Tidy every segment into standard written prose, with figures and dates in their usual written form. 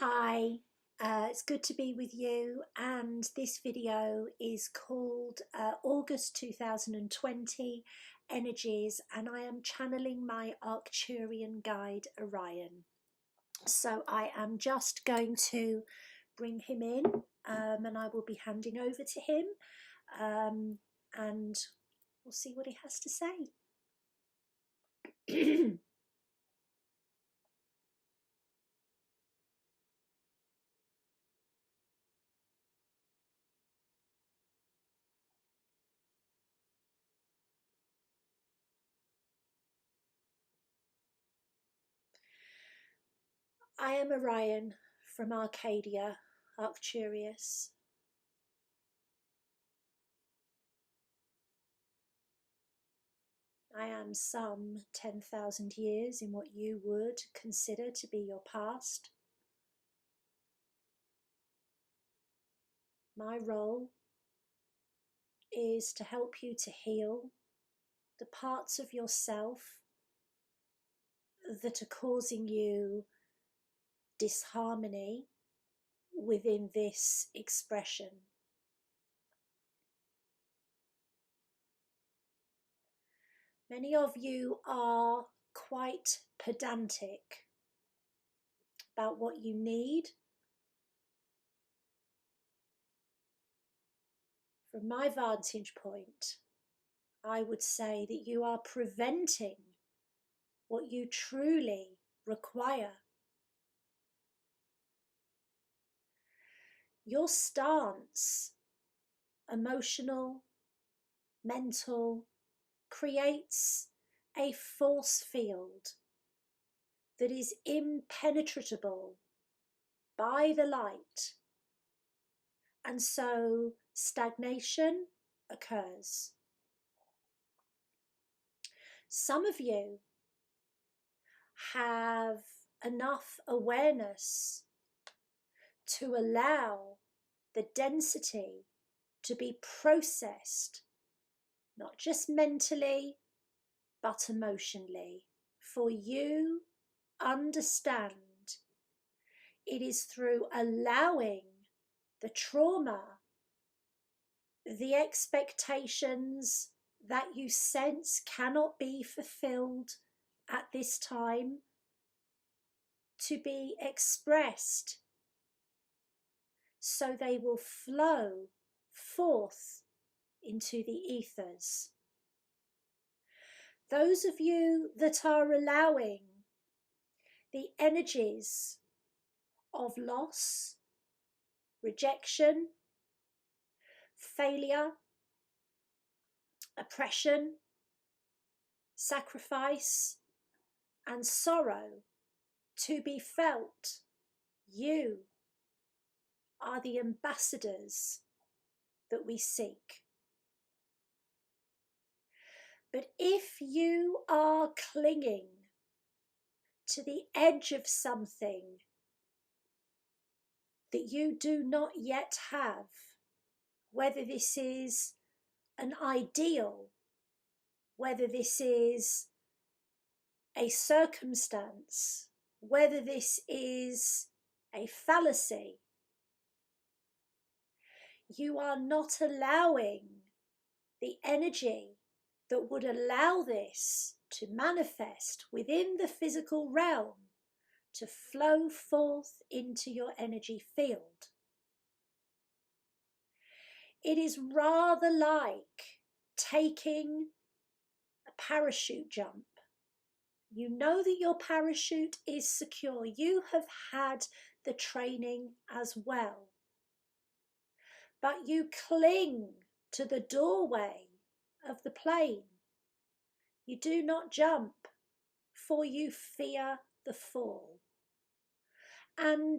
Hi, it's good to be with you, and this video is called August 2020 Energies, and I am channeling my Arcturian guide Orion. So I am just going to bring him in, and I will be handing over to him, and we'll see what he has to say. I am Orion from Arcadia, Arcturus. I am some 10,000 years in what you would consider to be your past. My role is to help you to heal the parts of yourself that are causing you disharmony within this expression. Many of you are quite pedantic about what you need. From my vantage point, I would say that you are preventing what you truly require. Your stance, emotional, mental, creates a force field that is impenetrable by the light, and so stagnation occurs. Some of you have enough awareness to allow the density to be processed, not just mentally, but emotionally. For you understand it is through allowing the trauma, the expectations that you sense cannot be fulfilled at this time, to be expressed, so they will flow forth into the ethers. Those of you that are allowing the energies of loss, rejection, failure, oppression, sacrifice, and sorrow to be felt, you are the ambassadors that we seek. But if you are clinging to the edge of something that you do not yet have, whether this is an ideal, whether this is a circumstance, whether this is a fallacy, you are not allowing the energy that would allow this to manifest within the physical realm to flow forth into your energy field. It is rather like taking a parachute jump. You know that your parachute is secure. You have had the training as well. But you cling to the doorway of the plane. You do not jump, for you fear the fall. And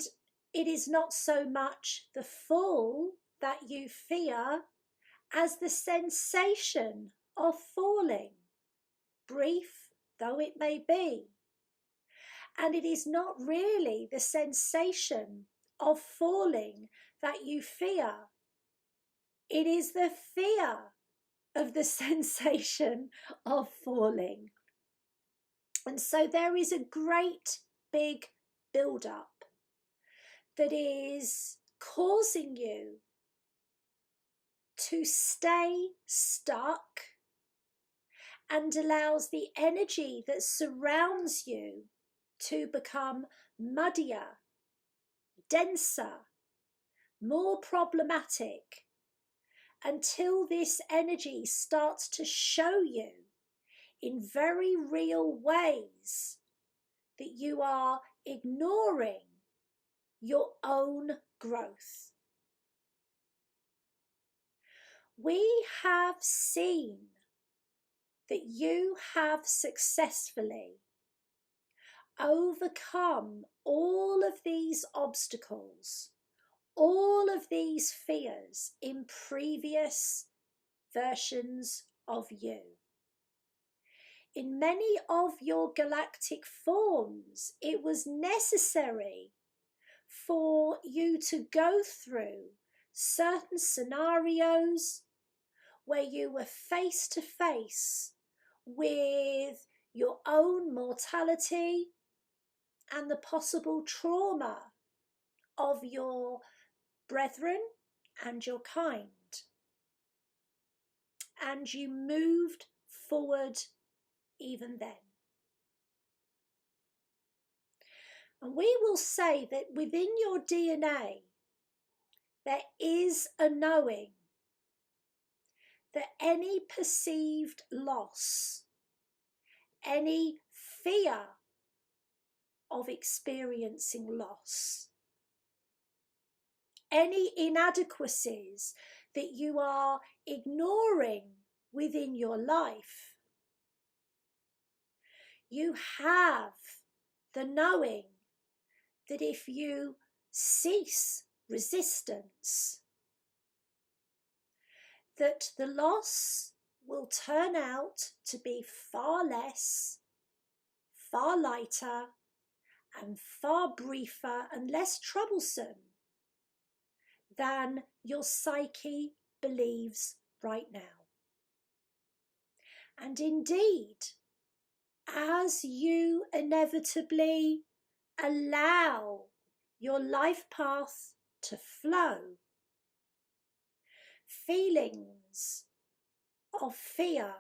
it is not so much the fall that you fear as the sensation of falling, brief though it may be. And it is not really the sensation of falling that you fear. It is the fear of the sensation of falling. And so there is a great big build-up. that is causing you to stay stuck and allows the energy that surrounds you to become muddier, denser, more problematic, until this energy starts to show you in very real ways that you are ignoring your own growth. We have seen that you have successfully overcome all of these obstacles, all of these fears in previous versions of you. In many of your galactic forms, it was necessary for you to go through certain scenarios where you were face to face with your own mortality and the possible trauma of your brethren and your kind. And you moved forward even then. And we will say that within your DNA, there is a knowing that any perceived loss, any fear of experiencing loss, any inadequacies that you are ignoring within your life, you have the knowing that if you cease resistance, that the loss will turn out to be far less, far lighter, and far briefer and less troublesome than your psyche believes right now. And indeed, as you inevitably allow your life path to flow, feelings of fear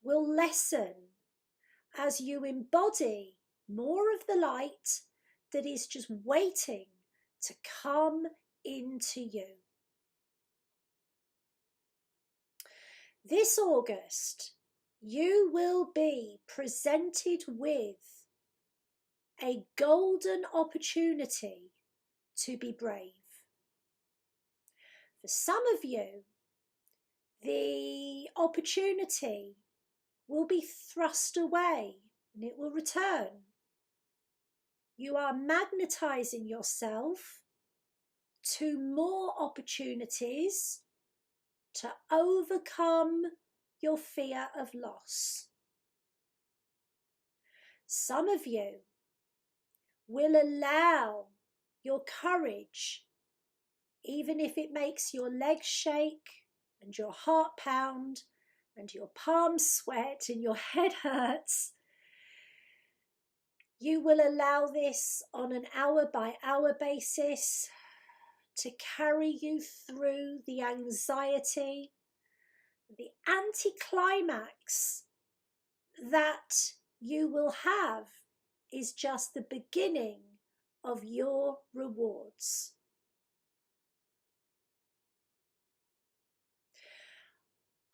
will lessen as you embody more of the light that is just waiting to come into you. This August, you will be presented with a golden opportunity to be brave. For some of you, the opportunity will be thrust away and it will return. You are magnetizing yourself to more opportunities to overcome your fear of loss. Some of you will allow your courage, even if it makes your legs shake and your heart pound and your palms sweat and your head hurts, you will allow this on an hour-by-hour basis to carry you through the anxiety, the anticlimax that you will have is just the beginning of your rewards.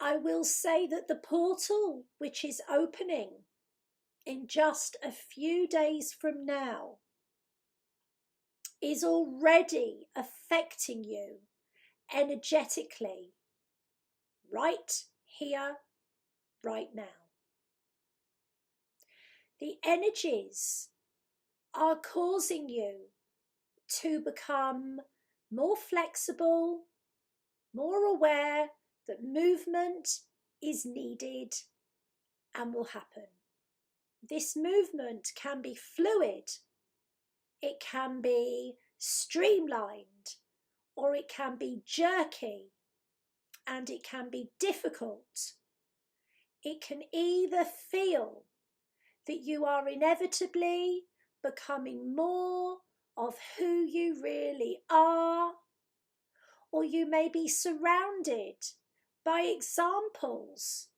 I will say that the portal, which is opening in just a few days from now, is already affecting you energetically, right here, right now. The energies are causing you to become more flexible, more aware that movement is needed and will happen. This movement can be fluid, it can be streamlined, or it can be jerky, and it can be difficult. It can either feel that you are inevitably becoming more of who you really are, or you may be surrounded by examples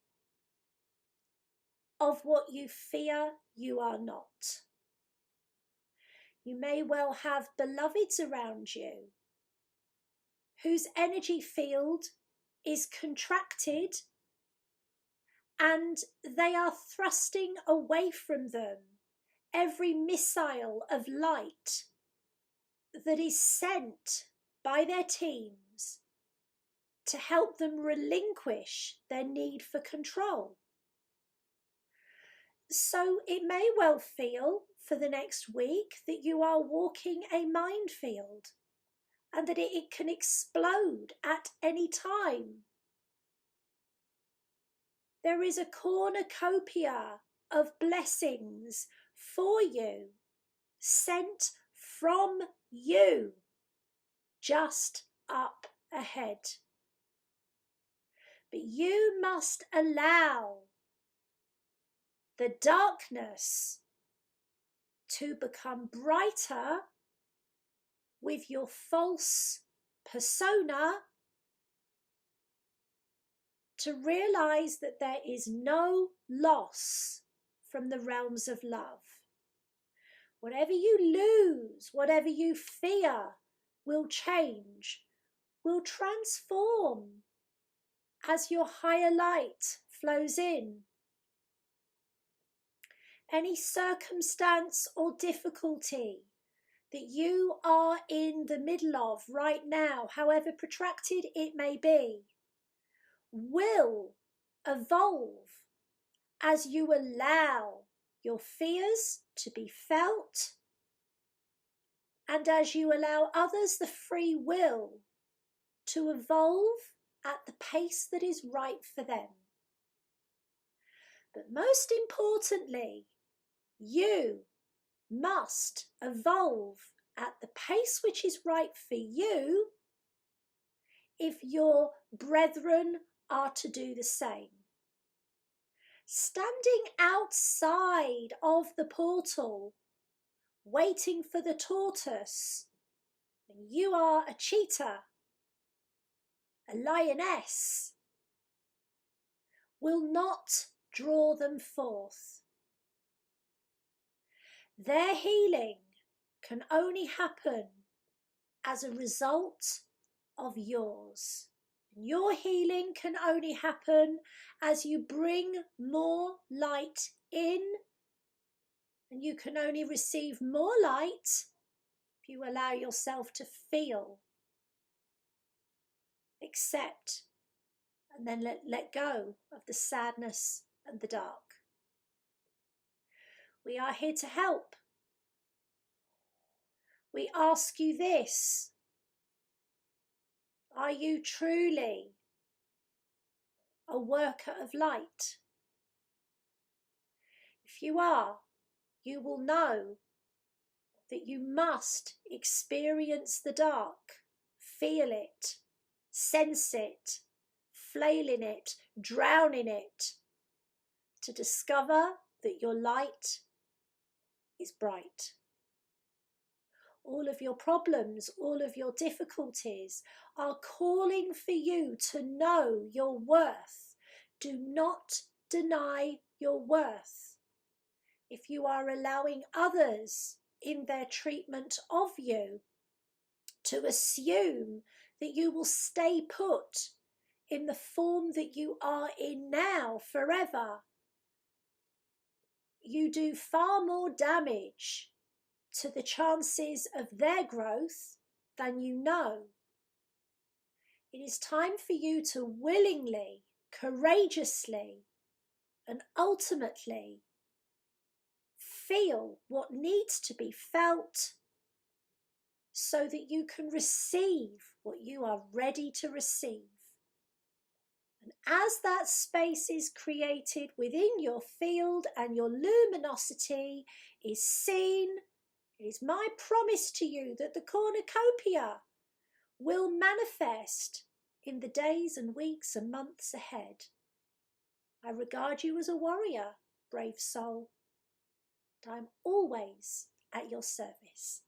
of what you fear you are not. You may well have beloveds around you whose energy field is contracted and they are thrusting away from them every missile of light that is sent by their teams to help them relinquish their need for control. So it may well feel for the next week that you are walking a minefield and that it can explode at any time. There is a cornucopia of blessings for you, sent from you, just up ahead. But you must allow the darkness to become brighter with your false persona, to realize that there is no loss from the realms of love. Whatever you lose, whatever you fear will change, will transform as your higher light flows in. Any circumstance or difficulty that you are in the middle of right now, however protracted it may be, will evolve as you allow your fears to be felt and as you allow others the free will to evolve at the pace that is right for them. But most importantly, you must evolve at the pace which is right for you if your brethren are to do the same. Standing outside of the portal, waiting for the tortoise, and you are a cheetah, a lioness, will not draw them forth. Their healing can only happen as a result of yours. Your healing can only happen as you bring more light in, and you can only receive more light if you allow yourself to feel, accept, and then let go of the sadness and the dark. We are here to help. We ask you this: are you truly a worker of light? If you are, you will know that you must experience the dark, feel it, sense it, flail in it, drown in it, to discover that your light is bright. All of your problems, all of your difficulties are calling for you to know your worth. Do not deny your worth. If you are allowing others in their treatment of you to assume that you will stay put in the form that you are in now forever, you do far more damage to the chances of their growth than you know. It is time for you to willingly, courageously, and ultimately feel what needs to be felt so that you can receive what you are ready to receive. And as that space is created within your field and your luminosity is seen, it is my promise to you that the cornucopia will manifest in the days and weeks and months ahead. I regard you as a warrior, brave soul, and I'm always at your service.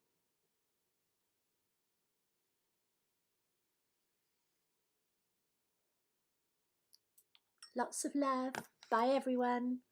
Lots of love. Bye, everyone.